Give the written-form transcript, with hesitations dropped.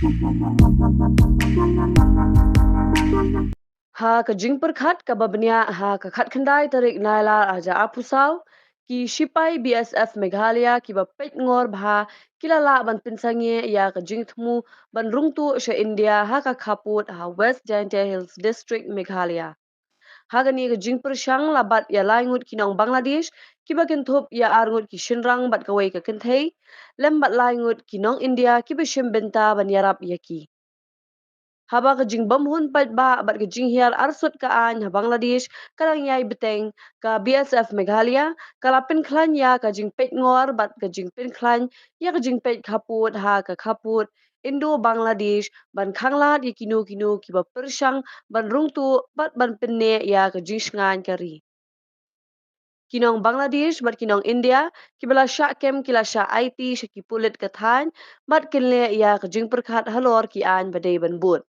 Ha ka jing perkhat ka babnia ha ka khat khandai tarik naila aja apusau ki shipai BSF Meghalaya ki ba pet ngor bha kilala ban pinsange ya ka jing thmu ban rungtu she India ha ka khaput ha West Jaintia Hills District Meghalaya. Hagani ga jingpur shang labat ya laingut kinong Bangladesh kiba kinthop ya arngut ki shinrang bat kawai ka kinthei lembat laingut kinong India kiba shimbenta ban yarap yaki. Haba ka jing bamhun pat ba bat ka jing hiar arsut ka an ha Bangladesh karang yai beteng ka BSF Meghalaya kalapin klan ya ka jing pet ngor bat ka jing pin klan ya ka jing pet khaput ha ka khaput Indo Bangladesh ban khanglat ya kino kino kiba persyang ban rungtu bat ban penne ya ka jing shngan kari. Kinong Bangladesh bat kinong India kibala sya kem kila sya IT syaki pulit kathan bat kinle ya ka jing perkhat halor ki an badai ban but.